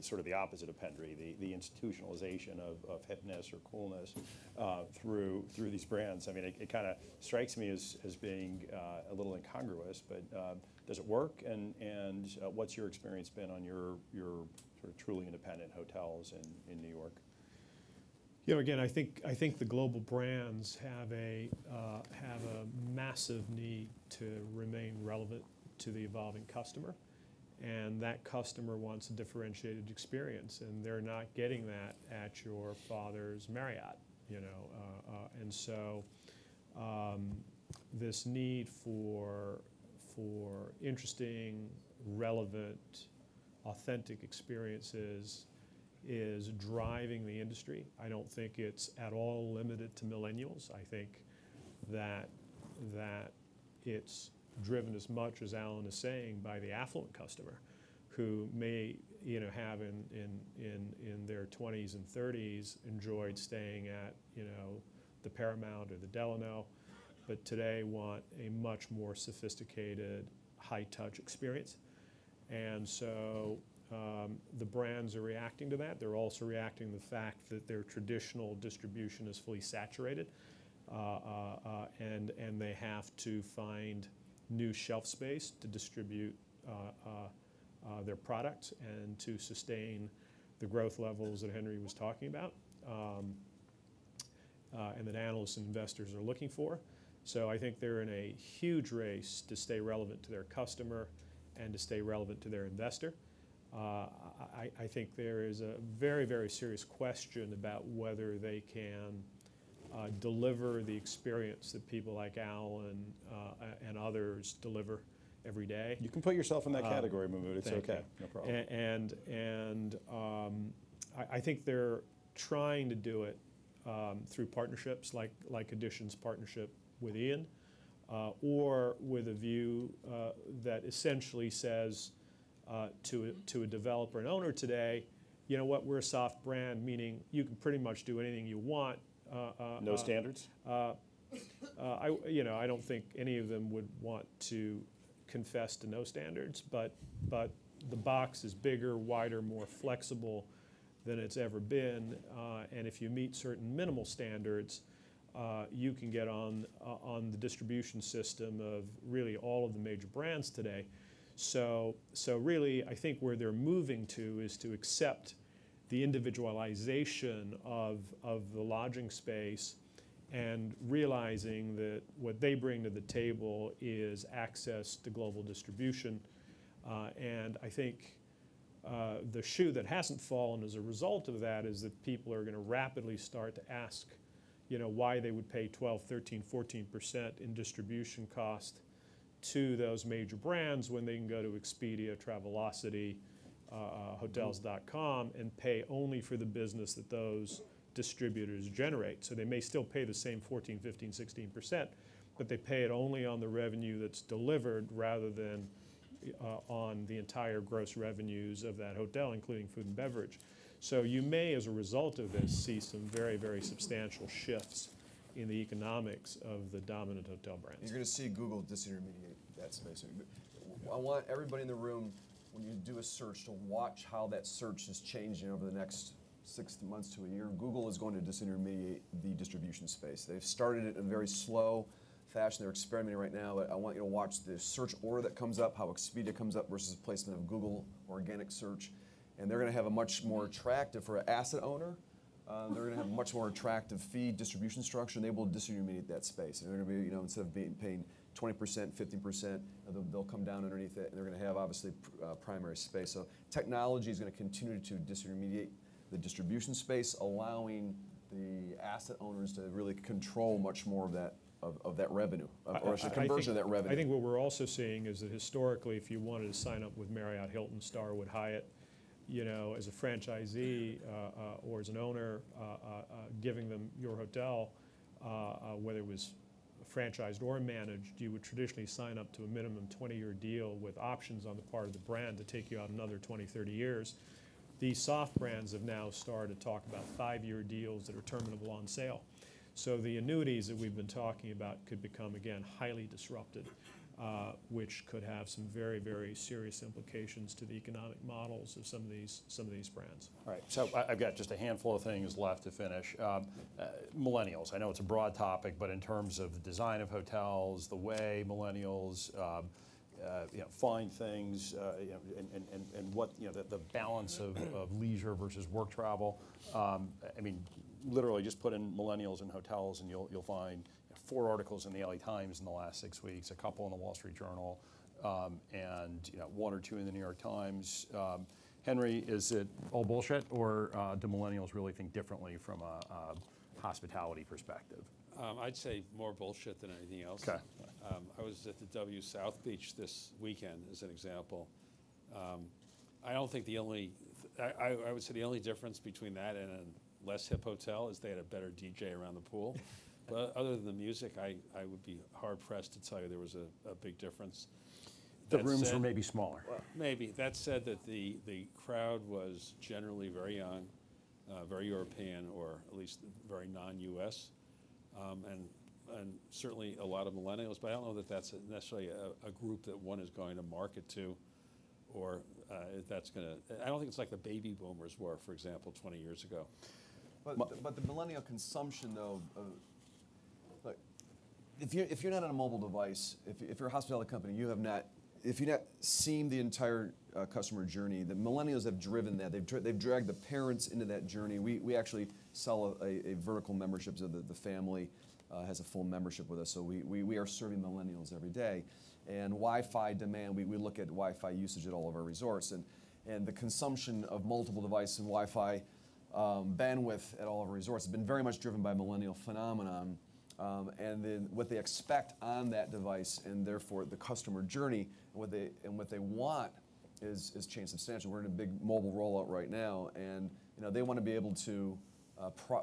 sort of the opposite of Pendry, the institutionalization of hipness or coolness through these brands? I mean, it kind of strikes me as being a little incongruous, but does it work? And what's your experience been on your sort of truly independent hotels in New York? Again, I think the global brands have a massive need to remain relevant to the evolving customer, and that customer wants a differentiated experience, and they're not getting that at your father's Marriott, and so this need for interesting, relevant, authentic experiences is driving the industry. I don't think it's at all limited to millennials. I think that it's driven as much, as Alan is saying, by the affluent customer who may have in their 20s and 30s enjoyed staying at the Paramount or the Delano, but today want a much more sophisticated, high-touch experience. And so the brands are reacting to that. They're also reacting to the fact that their traditional distribution is fully saturated, and they have to find new shelf space to distribute their products and to sustain the growth levels that Henry was talking about, and that analysts and investors are looking for. So I think they're in a huge race to stay relevant to their customer and to stay relevant to their investor. I think there is a very, very serious question about whether they can deliver the experience that people like Alan and others deliver every day. You can put yourself in that category, Mahmood. It's okay, no problem. And I think they're trying to do it through partnerships like Edition's partnership with Ian, or with a view that essentially says to a developer and owner today, you know what, we're a soft brand, meaning you can pretty much do anything you want. No standards? I don't think any of them would want to confess to no standards, but the box is bigger, wider, more flexible than it's ever been, and if you meet certain minimal standards, you can get on the distribution system of really all of the major brands today. So really, I think where they're moving to is to accept the individualization of the lodging space, and realizing that what they bring to the table is access to global distribution. And I think the shoe that hasn't fallen as a result of that is that people are going to rapidly start to ask, why they would pay 12, 13, 14% in distribution cost to those major brands when they can go to Expedia, Travelocity, Hotels.com and pay only for the business that those distributors generate. So they may still pay the same 14, 15, 16%, but they pay it only on the revenue that's delivered rather than on the entire gross revenues of that hotel, including food and beverage. So you may, as a result of this, see some very, very substantial shifts in the economics of the dominant hotel brands. You're going to see Google disintermediate that space. I want everybody in the room, when you do a search, to watch how that search is changing over the next 6 months to a year. Google is going to disintermediate the distribution space. They've started it in a very slow fashion. They're experimenting right now, but I want you to watch the search order that comes up, how Expedia comes up versus placement of Google organic search. And they're going to have a much more attractive, for an asset owner, they're going to have a much more attractive fee distribution structure, and they will disintermediate that space. And they're going to be, instead of paying 20%, 15%, they'll come down underneath it, and they're going to have, obviously, primary space. So technology is going to continue to disintermediate the distribution space, allowing the asset owners to really control much more of that revenue, or a conversion of that revenue. I think what we're also seeing is that historically, if you wanted to sign up with Marriott, Hilton, Starwood, Hyatt, as a franchisee or as an owner, giving them your hotel, whether it was franchised or managed, you would traditionally sign up to a minimum 20-year deal with options on the part of the brand to take you out another 20, 30 years. These soft brands have now started to talk about 5-year deals that are terminable on sale. So the annuities that we've been talking about could become, again, highly disrupted, which could have some very, very serious implications to the economic models of some of these brands. All right, so I've got just a handful of things left to finish. Millennials, I know it's a broad topic, but in terms of the design of hotels, the way millennials find things, and what the balance of leisure versus work travel. I mean, literally just put in millennials in hotels, and you'll find 4 articles in the LA Times in the last 6 weeks, a couple in the Wall Street Journal, and 1 or 2 in the New York Times. Henry, is it all bullshit, or do millennials really think differently from a hospitality perspective? I'd say more bullshit than anything else. Okay. I was at the W South Beach this weekend, as an example. I don't think I would say the only difference between that and a less hip hotel is they had a better DJ around the pool. But other than the music, I would be hard-pressed to tell you there was a big difference. The That rooms said- were maybe smaller. Maybe. That said, that the crowd was generally very young, very European, or at least very non-U.S., and certainly a lot of millennials, but I don't know that that's necessarily a group that one is going to market to, or if that's going to, I don't think it's like the baby boomers were, for example, 20 years ago. But the millennial consumption, though, look, if you're not on a mobile device, if you're a hospitality company, if you've not seen the entire customer journey, the millennials have driven that. They've dragged the parents into that journey. We actually sell a vertical membership, so the family has a full membership with us. So we are serving millennials every day. And Wi-Fi demand, we look at Wi-Fi usage at all of our resorts. And the consumption of multiple devices and Wi-Fi bandwidth at all of our resorts has been very much driven by millennial phenomenon. And then what they expect on that device, and therefore the customer journey, and what they want is changed substantially. We're in a big mobile rollout right now, and they want to be able to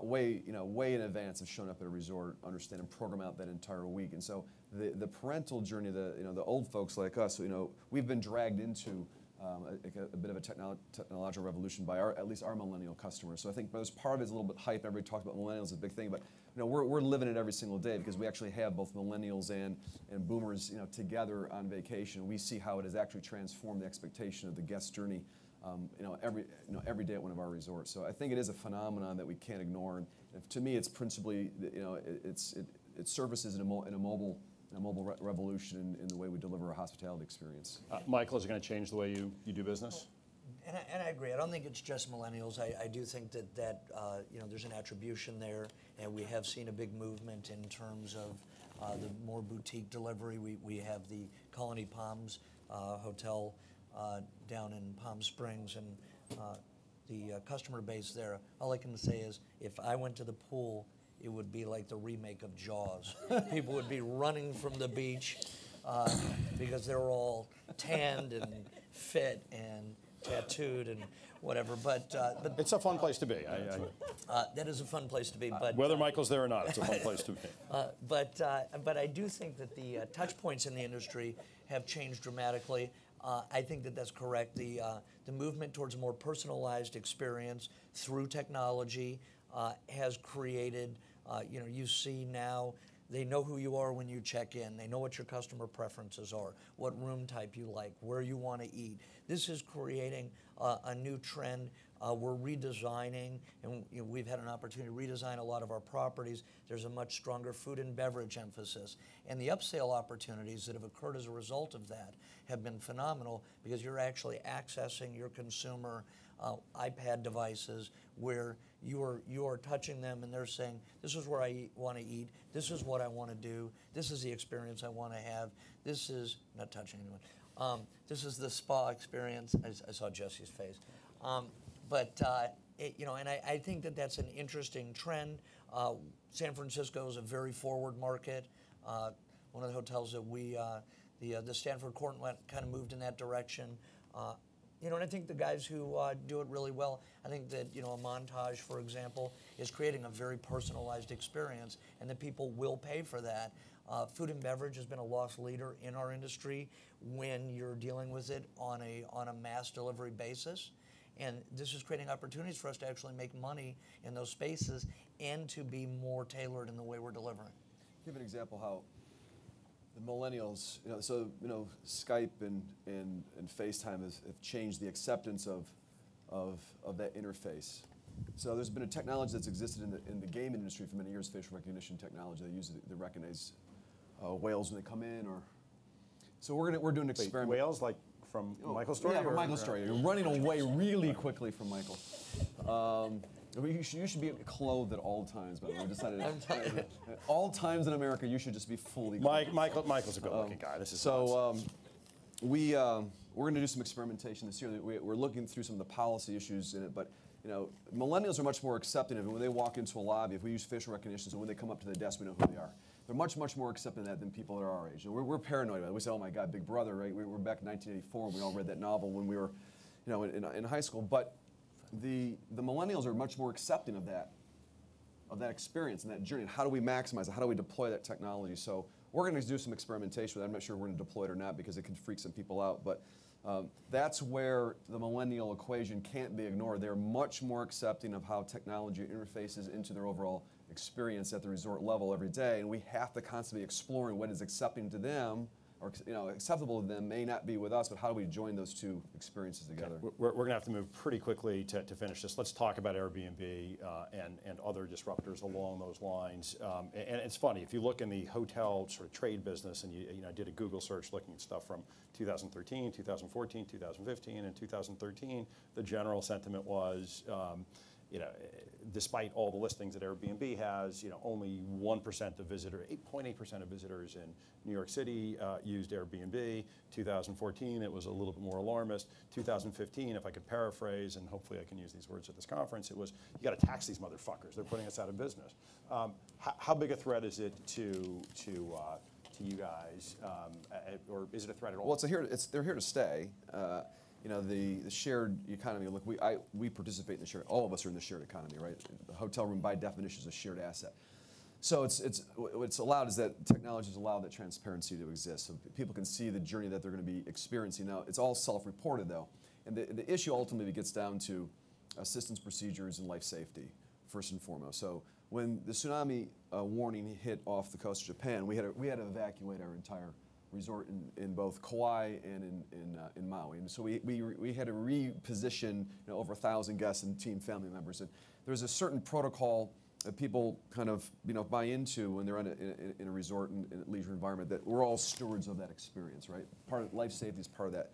way in advance of showing up at a resort, understand and program out that entire week. And so the parental journey, the old folks like us, we've been dragged into a bit of a technological revolution by at least our millennial customers. So I think there's part of it is a little bit hype. Everybody talks about millennials, it's a big thing, but we're living it every single day because we actually have both millennials and boomers together on vacation. We see how it has actually transformed the expectation of the guest journey every day at one of our resorts. So I think it is a phenomenon that we can't ignore. And to me, it's principally it surfaces in a mobile revolution in the way we deliver a hospitality experience. Michael, is it going to change the way you do business? And I agree. I don't think it's just millennials. I do think that there's an attribution there, and we have seen a big movement in terms of the more boutique delivery. We have the Colony Palms hotel down in Palm Springs, and the customer base there, all I can say is if I went to the pool, it would be like the remake of Jaws. People would be running from the beach because they were all tanned and fit and tattooed and whatever. But It's a fun place to be. that is a fun place to be. But Whether Michael's there or not, it's a fun place to be. but I do think that the touch points in the industry have changed dramatically. I think that that's correct. The movement towards a more personalized experience through technology has created, you see now, they know who you are when you check in. They know what your customer preferences are, what room type you like, where you want to eat. This is creating a new trend. We're redesigning, and we've had an opportunity to redesign a lot of our properties. There's a much stronger food and beverage emphasis. And the upsale opportunities that have occurred as a result of that have been phenomenal because you're actually accessing your consumer iPad devices where you are touching them and they're saying, this is where I want to eat, this is what I want to do, this is the experience I want to have, this is, not touching anyone, this is the spa experience. I saw Jesse's face. And I think that that's an interesting trend. San Francisco is a very forward market. One of the hotels that the Stanford Court kind of moved in that direction. And I think the guys who do it really well, I think that, a Montage, for example, is creating a very personalized experience, and that people will pay for that. Food and beverage has been a loss leader in our industry when you're dealing with it on a mass delivery basis. And this is creating opportunities for us to actually make money in those spaces and to be more tailored in the way we're delivering. Give an example how the millennials, Skype and FaceTime have changed the acceptance of that interface. So there's been a technology that's existed in the game industry for many years, facial recognition technology. They use it to recognize whales when they come in, or so we're doing an experiment. Whales, like from Michael's story? Yeah, from Michael's story. You're running away really quickly from Michael. You should be clothed at all times, by the way. We decided at all times in America, you should just be fully clothed. Michael's a good-looking guy. This is we're going to do some experimentation this year. We're looking through some of the policy issues in it, but millennials are much more accepting of it. When they walk into a lobby, if we use facial recognition, so when they come up to the desk, we know who they are. They're much, much more accepting of that than people that are our age. And we're paranoid about it. We say, oh my God, Big Brother, right? We're back in 1984, and we all read that novel when we were in high school. But the millennials are much more accepting of that experience and that journey. And how do we maximize it? How do we deploy that technology? So we're going to do some experimentation with that. I'm not sure we're going to deploy it or not because it can freak some people out. But that's where the millennial equation can't be ignored. They're much more accepting of how technology interfaces into their overall experience at the resort level every day. And we have to constantly be exploring what is accepting to them or acceptable to them may not be with us, but how do we join those two experiences together? Okay. We're going to have to move pretty quickly to finish this. Let's talk about Airbnb and other disruptors along those lines. And it's funny, if you look in the hotel sort of trade business, and I did a Google search looking at stuff from 2013, 2014, 2015, and 2013, the general sentiment was, despite all the listings that Airbnb has, only 1% of visitors, 8.8% of visitors in New York City used Airbnb. 2014, it was a little bit more alarmist. 2015, if I could paraphrase, and hopefully I can use these words at this conference, it was, you got to tax these motherfuckers. They're putting us out of business. How big a threat is it to you guys, or is it a threat at all? Well, they're here to stay. The shared economy. Look, we participate in the shared. All of us are in the shared economy, right? The hotel room, by definition, is a shared asset. So what's allowed is that technology has allowed that transparency to exist, so people can see the journey that they're going to be experiencing. Now, it's all self-reported though, and the issue ultimately gets down to assistance procedures and life safety first and foremost. So when the tsunami warning hit off the coast of Japan, we had to evacuate our entire resort in both Kauai and in Maui, and so we had to reposition over 1,000 guests and team family members. And there's a certain protocol that people kind of buy into when they're in a resort and in a leisure environment, that we're all stewards of that experience, right? Part of life safety is part of that,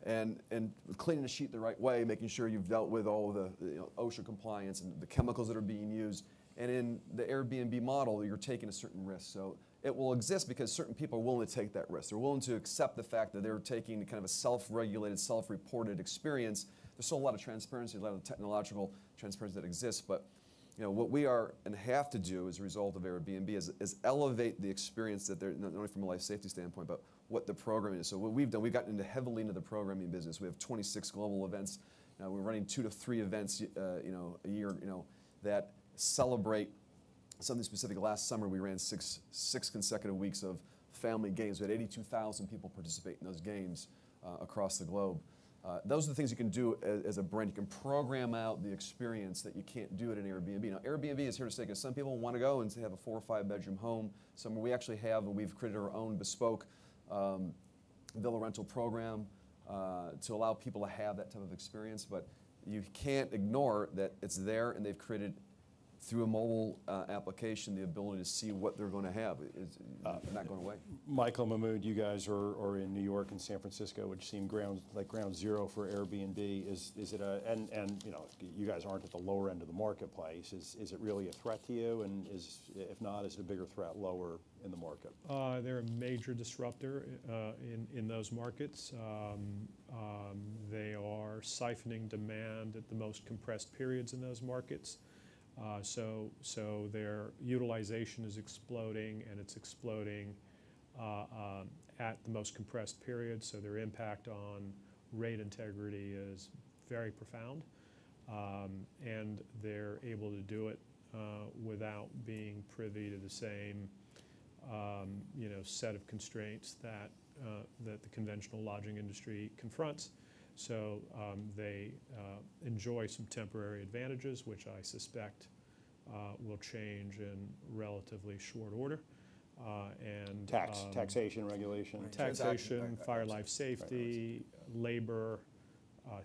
and cleaning the sheet the right way, making sure you've dealt with all of the OSHA compliance and the chemicals that are being used. And in the Airbnb model, you're taking a certain risk. So it will exist because certain people are willing to take that risk. They're willing to accept the fact that they're taking kind of a self-regulated, self-reported experience. There's still a lot of transparency, a lot of technological transparency that exists, but what we are and have to do as a result of Airbnb is elevate the experience that they're, not only from a life safety standpoint, but what the programming is. So what we've done, we've gotten heavily into the programming business. We have 26 global events. We're running 2 to 3 events, a year, that celebrate something specific. Last summer, we ran six consecutive weeks of family games. We had 82,000 people participate in those games across the globe. Those are the things you can do as a brand. You can program out the experience that you can't do at an Airbnb. Now, Airbnb is here to stay because some people want to go and have a 4 or 5 bedroom home. Somewhere we actually have, and we've created our own bespoke villa rental program to allow people to have that type of experience. But you can't ignore that it's there, and they've created, through a mobile application, the ability to see what they're going to have. It's not going away. Michael, Mahmood, you guys are in New York and San Francisco, which seem ground zero for Airbnb. Is it and you guys aren't at the lower end of the marketplace. Is it really a threat to you? And if not, is it a bigger threat lower in the market? They're a major disruptor in those markets. They are siphoning demand at the most compressed periods in those markets. So their utilization is exploding, and it's exploding at the most compressed period. So their impact on rate integrity is very profound, and they're able to do it without being privy to the same set of constraints that the conventional lodging industry confronts. So they enjoy some temporary advantages, which I suspect will change in relatively short order. And taxation, regulation, taxation, fire, life safety, labor. I'm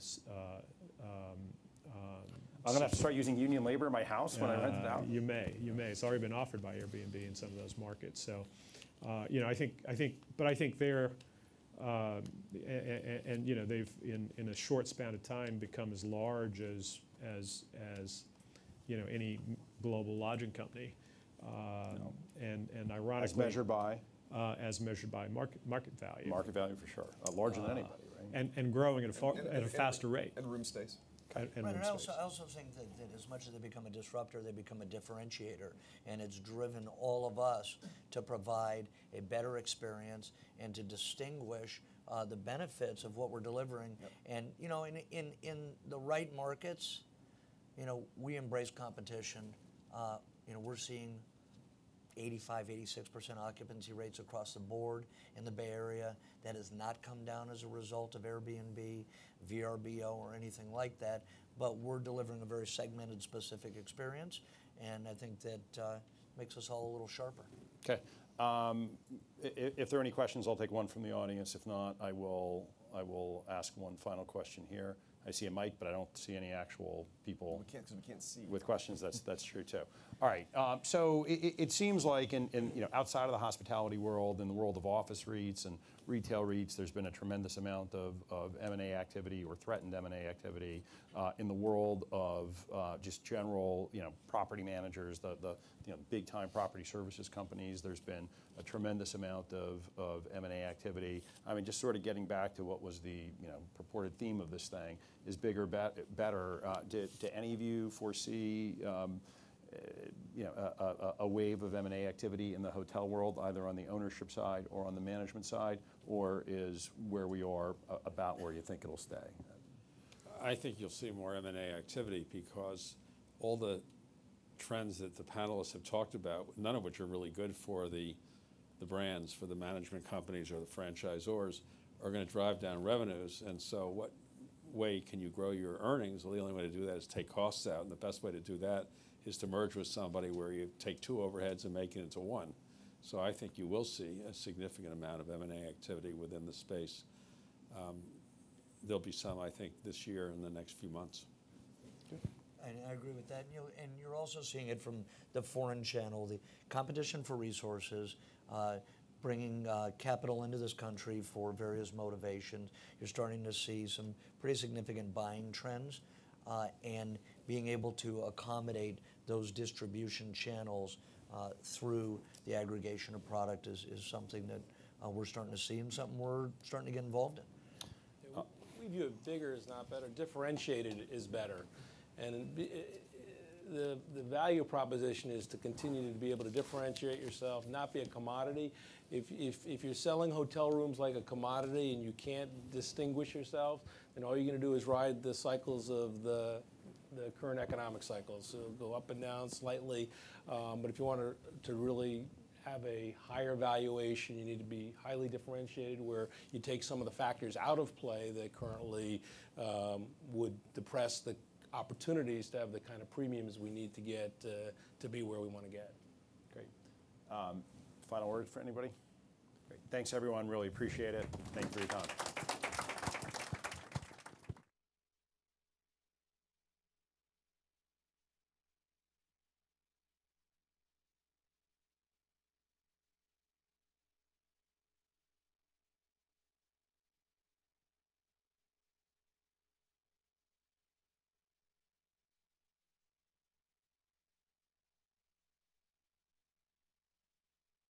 going to have to start using union labor in my house when I rent it out. You may. It's already been offered by Airbnb in some of those markets. So, I think they're. They've in a short span of time become as large as any global lodging company. And ironically, as measured by market value. market value for sure, larger than anybody, right? And growing at a faster rate. And room space. And Right, room and space. I also think that as much as they become a disruptor, they become a differentiator, and it's driven all of us to provide a better experience and to distinguish the benefits of what we're delivering. And in the right markets, we embrace competition. We're seeing 85, 86% occupancy rates across the board in the Bay Area. That has not come down as a result of Airbnb, VRBO, or anything like that, but we're delivering a very segmented, specific experience, and I think that makes us all a little sharper. Okay. If there are any questions, I'll take one from the audience. If not, I will ask one final question here. I see a mic, but I don't see any actual people We can't see. with questions. That's true too. All right. So it seems like in outside of the hospitality world, in the world of office REITs and retail REITs, there's been a tremendous amount of M&A activity or threatened M&A activity. In the world of just general property managers, the big time property services companies, there's been a tremendous amount of M&A activity. I mean, just sort of getting back to what was the purported theme of this thing, is bigger, better. Do any of you foresee a wave of M&A activity in the hotel world, either on the ownership side or on the management side, or is where we are about where you think it'll stay? I think you'll see more M&A activity because all the trends that the panelists have talked about, none of which are really good for the brands, for the management companies or the franchisors, are going to drive down revenues. And so what way can you grow your earnings? Well, the only way to do that is take costs out, and the best way to do that is to merge with somebody where you take two overheads and make it into one. So I think you will see a significant amount of M&A activity within the space. There'll be some, I think, this year and the next few months. And I agree with that. And you're also seeing it from the foreign channel, the competition for resources, bringing capital into this country for various motivations. You're starting to see some pretty significant buying trends, and being able to accommodate those distribution channels through the aggregation of product is something that we're starting to see and something we're starting to get involved in. We view it bigger is not better. Differentiated is better. And the value proposition is to continue to be able to differentiate yourself, not be a commodity. If you're selling hotel rooms like a commodity and you can't distinguish yourself, then all you're going to do is ride the cycles of the current economic cycles. So it'll go up and down slightly. But if you want to really have a higher valuation, you need to be highly differentiated, where you take some of the factors out of play that currently would depress the opportunities to have the kind of premiums we need to get to be where we want to get. Great. Final word for anybody? Great. Thanks, everyone. Really appreciate it. Thank you for your time.